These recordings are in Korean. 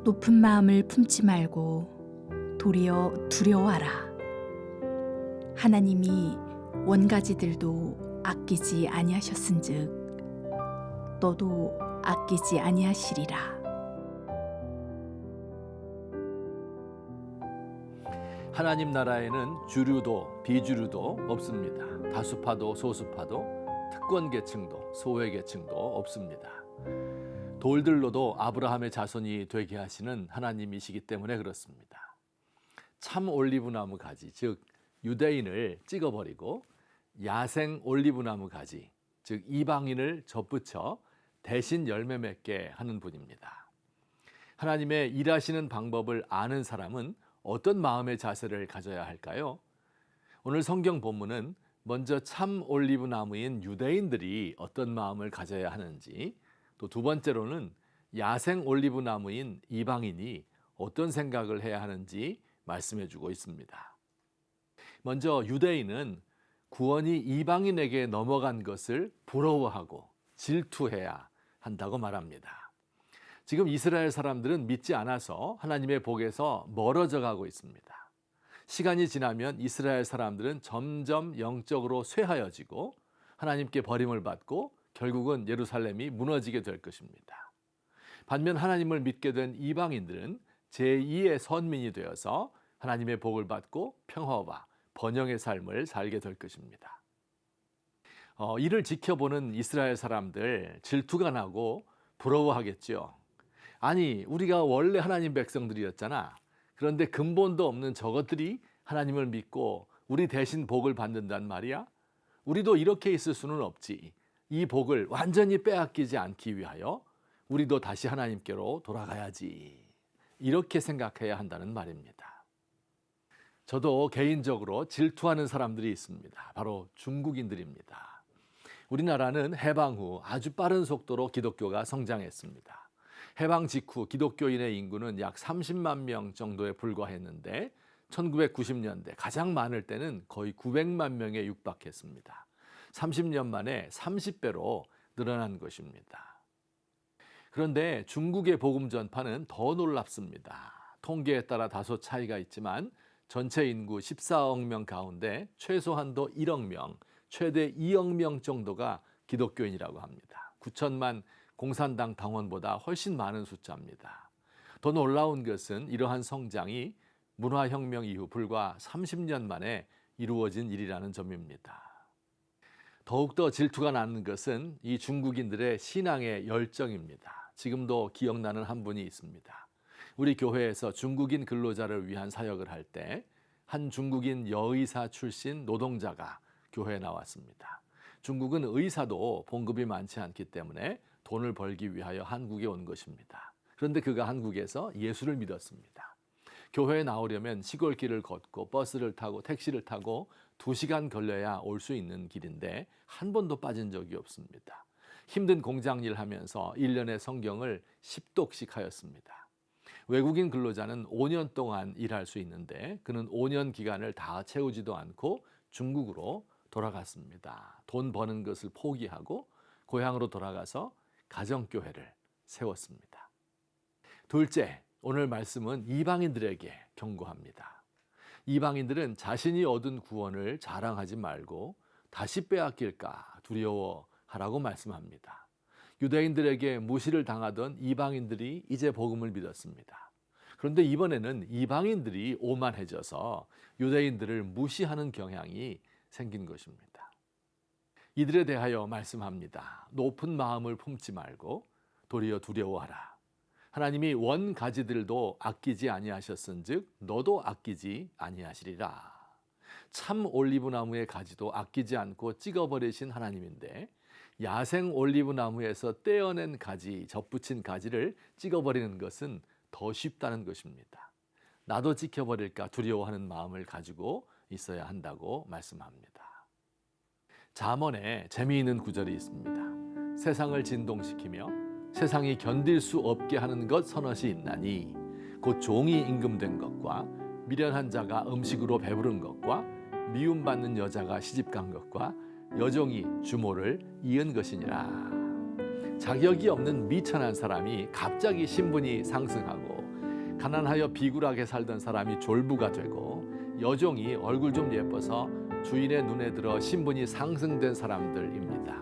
높은 마음을 품지 말고 도리어 두려워하라. 하나님이 원가지들도 아끼지 아니하셨은즉 너도 아끼지 아니하시리라. 하나님 나라에는 주류도 비주류도 없습니다. 다수파도 소수파도 특권 계층도 소외 계층도 없습니다. 돌들로도 아브라함의 자손이 되게 하시는 하나님이시기 때문에 그렇습니다. 참 올리브나무 가지, 즉 유대인을 찍어버리고 야생 올리브나무 가지, 즉 이방인을 접붙여 대신 열매 맺게 하는 분입니다. 하나님의 일하시는 방법을 아는 사람은 어떤 마음의 자세를 가져야 할까요? 오늘 성경 본문은 먼저 참 올리브 나무인 유대인들이 어떤 마음을 가져야 하는지, 또 두 번째로는 야생 올리브 나무인 이방인이 어떤 생각을 해야 하는지 말씀해 주고 있습니다. 먼저 유대인은 구원이 이방인에게 넘어간 것을 부러워하고 질투해야 한다고 말합니다. 지금 이스라엘 사람들은 믿지 않아서 하나님의 복에서 멀어져 가고 있습니다. 시간이 지나면 이스라엘 사람들은 점점 영적으로 쇠하여지고 하나님께 버림을 받고 결국은 예루살렘이 무너지게 될 것입니다. 반면 하나님을 믿게 된 이방인들은 제2의 선민이 되어서 하나님의 복을 받고 평화와 번영의 삶을 살게 될 것입니다. 이를 지켜보는 이스라엘 사람들 질투가 나고 부러워하겠죠. 아니, 우리가 원래 하나님 백성들이었잖아. 그런데 근본도 없는 저것들이 하나님을 믿고 우리 대신 복을 받는단 말이야. 우리도 이렇게 있을 수는 없지. 이 복을 완전히 빼앗기지 않기 위하여 우리도 다시 하나님께로 돌아가야지. 이렇게 생각해야 한다는 말입니다. 저도 개인적으로 질투하는 사람들이 있습니다. 바로 중국인들입니다. 우리나라는 해방 후 아주 빠른 속도로 기독교가 성장했습니다. 해방 직후 기독교인의 인구는 약 30만 명 정도에 불과했는데 1990년대 가장 많을 때는 거의 900만 명에 육박했습니다. 30년 만에 30배로 늘어난 것입니다. 그런데 중국의 복음 전파는 더 놀랍습니다. 통계에 따라 다소 차이가 있지만 전체 인구 14억 명 가운데 최소한도 1억 명, 최대 2억 명 정도가 기독교인이라고 합니다. 9천만 공산당 당원보다 훨씬 많은 숫자입니다. 더 놀라운 것은 이러한 성장이 문화혁명 이후 불과 30년 만에 이루어진 일이라는 점입니다. 더욱더 질투가 나는 것은 이 중국인들의 신앙의 열정입니다. 지금도 기억나는 한 분이 있습니다. 우리 교회에서 중국인 근로자를 위한 사역을 할 때 한 중국인 여의사 출신 노동자가 교회에 나왔습니다. 중국은 의사도 봉급이 많지 않기 때문에 돈을 벌기 위하여 한국에 온 것입니다. 그런데 그가 한국에서 예수를 믿었습니다. 교회에 나오려면 시골길을 걷고 버스를 타고 택시를 타고 2시간 걸려야 올 수 있는 길인데 한 번도 빠진 적이 없습니다. 힘든 공장일 하면서 1년에 성경을 10독씩 하였습니다. 외국인 근로자는 5년 동안 일할 수 있는데 그는 5년 기간을 다 채우지도 않고 중국으로 돌아갔습니다. 돈 버는 것을 포기하고 고향으로 돌아가서 가정교회를 세웠습니다. 둘째, 오늘 말씀은 이방인들에게 경고합니다. 이방인들은 자신이 얻은 구원을 자랑하지 말고 다시 빼앗길까 두려워하라고 말씀합니다. 유대인들에게 무시를 당하던 이방인들이 이제 복음을 믿었습니다. 그런데 이번에는 이방인들이 오만해져서 유대인들을 무시하는 경향이 생긴 것입니다. 이들에 대하여 말씀합니다. 높은 마음을 품지 말고 도리어 두려워하라. 하나님이 원가지들도 아끼지 아니하셨은즉 너도 아끼지 아니하시리라. 참 올리브나무의 가지도 아끼지 않고 찍어버리신 하나님인데 야생 올리브나무에서 떼어낸 가지, 접붙인 가지를 찍어버리는 것은 더 쉽다는 것입니다. 나도 찍혀버릴까 두려워하는 마음을 가지고 있어야 한다고 말씀합니다. 잠언에 재미있는 구절이 있습니다. 세상을 진동시키며 세상이 견딜 수 없게 하는 것 서너시 있나니 곧 종이 임금된 것과 미련한 자가 음식으로 배부른 것과 미움받는 여자가 시집간 것과 여종이 주모를 이은 것이니라. 자격이 없는 미천한 사람이 갑자기 신분이 상승하고 가난하여 비굴하게 살던 사람이 졸부가 되고 여종이 얼굴 좀 예뻐서 주인의 눈에 들어 신분이 상승된 사람들입니다.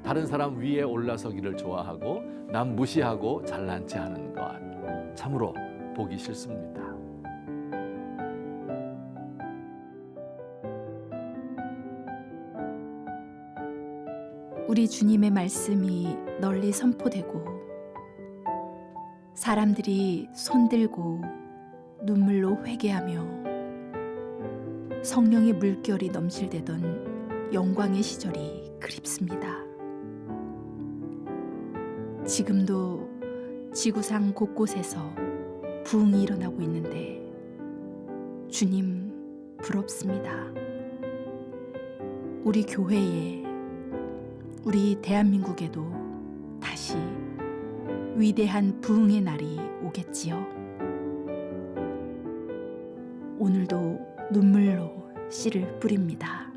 다른 사람 위에 올라서기를 좋아하고 남 무시하고 잘난 체 하는 것 참으로 보기 싫습니다. 우리 주님의 말씀이 널리 선포되고 사람들이 손들고 눈물로 회개하며 성령의 물결이 넘실대던 영광의 시절이 그립습니다. 지금도 지구상 곳곳에서 부흥이 일어나고 있는데 주님 부럽습니다. 우리 교회에, 우리 대한민국에도 다시 위대한 부흥의 날이 오겠지요. 오늘도 눈물로 씨를 뿌립니다.